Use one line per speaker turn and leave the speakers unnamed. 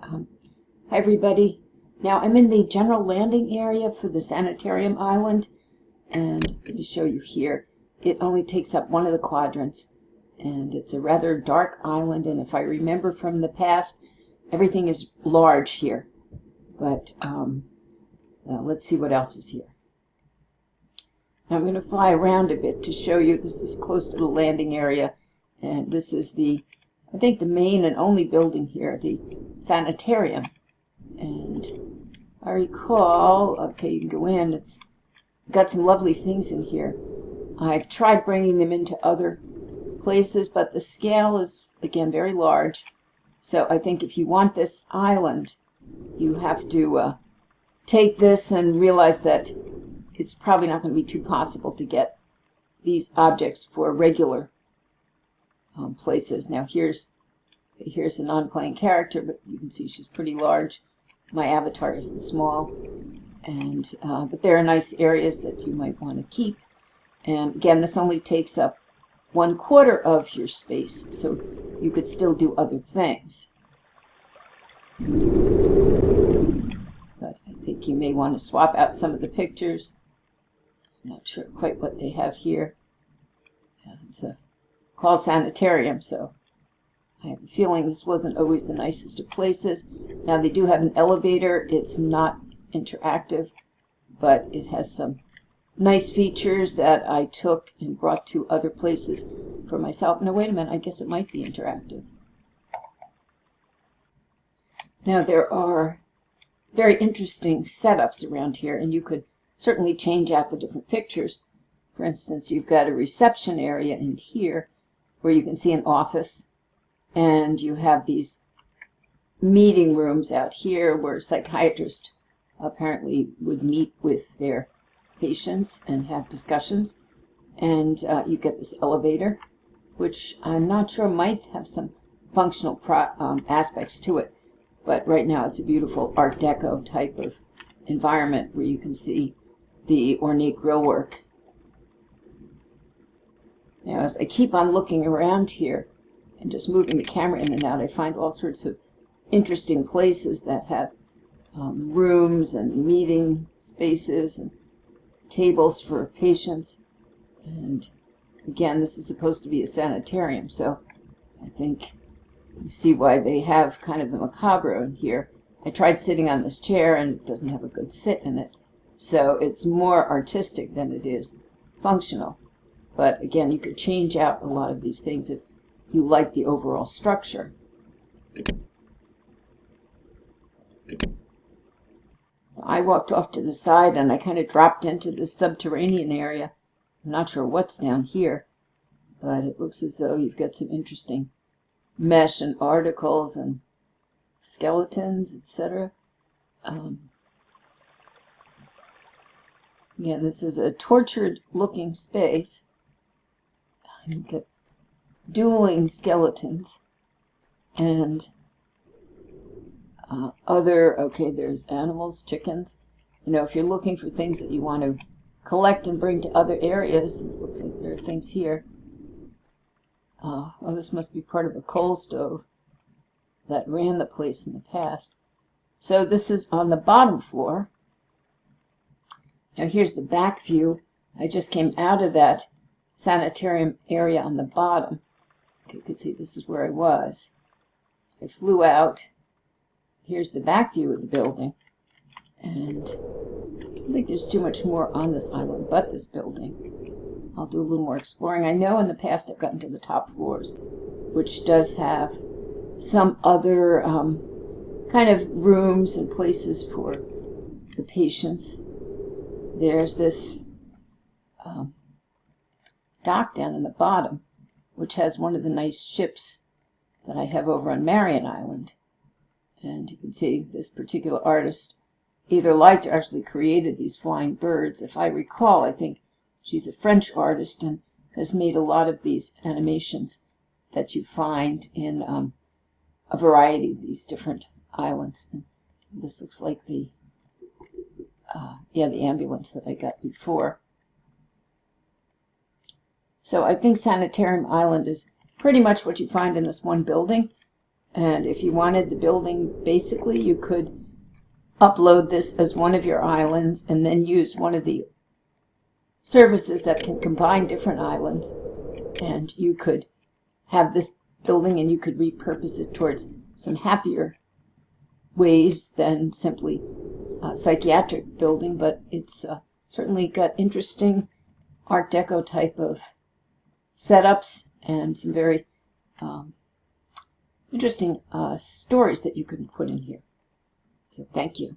Hi everybody. Now I'm in the general landing area for the Sanitarium Island, and let me show you here. It only takes up one of the quadrants, and it's a rather dark island, and if I remember from the past, everything is large here. But let's see what else is here. Now I'm going to fly around a bit to show you. This is close to the landing area, and this is I think the main and only building here, the Sanitarium. And I recall, okay, you can go in, it's got some lovely things in here. I've tried bringing them into other places, but the scale is, again, very large. So I think if you want this island, you have to take this and realize that it's probably not going to be too possible to get these objects for regular places. Now here's a non-playing character, but you can see she's pretty large. My avatar isn't small, and but there are nice areas that you might want to keep. And again, this only takes up 1/4 of your space, so you could still do other things. But I think you may want to swap out some of the pictures. I'm not sure quite what they have here. It's called Sanitarium, so I have a feeling this wasn't always the nicest of places. Now they do have an elevator. It's not interactive, but it has some nice features that I took and brought to other places for myself. Now wait a minute, I guess it might be interactive. Now there are very interesting setups around here, and you could certainly change out the different pictures. For instance, you've got a reception area in here where you can see an office. And you have these meeting rooms out here where psychiatrists apparently would meet with their patients and have discussions. And you get this elevator, which I'm not sure might have some functional aspects to it. But right now it's a beautiful Art Deco type of environment where you can see the ornate grillwork. Now as I keep on looking around here, and just moving the camera in and out, I find all sorts of interesting places that have rooms and meeting spaces and tables for patients. And again, this is supposed to be a sanitarium, so I think you see why they have kind of the macabre in here. I tried sitting on this chair, and it doesn't have a good sit in it, so it's more artistic than it is functional. But again, you could change out a lot of these things if you like the overall structure. I walked off to the side and I kind of dropped into the subterranean area. I'm not sure what's down here, but it looks as though you've got some interesting mesh and articles and skeletons, etc. Again, this is a tortured looking space. You get dueling skeletons and there's animals, chickens. You know, if you're looking for things that you want to collect and bring to other areas, it looks like there are things here. Well, this must be part of a coal stove that ran the place in the past. So this is on the bottom floor. Now here's the back view. I just came out of that sanitarium area on the bottom. You can see this is where I was. I flew out. Here's the back view of the building. And I don't think there's too much more on this island but this building. I'll do a little more exploring. I know in the past I've gotten to the top floors, which does have some other kind of rooms and places for the patients. There's this dock down in the bottom, which has one of the nice ships that I have over on Marion Island. And you can see this particular artist either liked or actually created these flying birds. If I recall, I think she's a French artist and has made a lot of these animations that you find in a variety of these different islands. And this looks like the ambulance that I got before. So I think Sanitarium Island is pretty much what you find in this one building, And if you wanted the building, basically you could upload this as one of your islands and then use one of the services that can combine different islands, and you could have this building and you could repurpose it towards some happier ways than simply a psychiatric building, but it's certainly got interesting Art Deco type of setups and some very interesting stories that you can put in here. So thank you.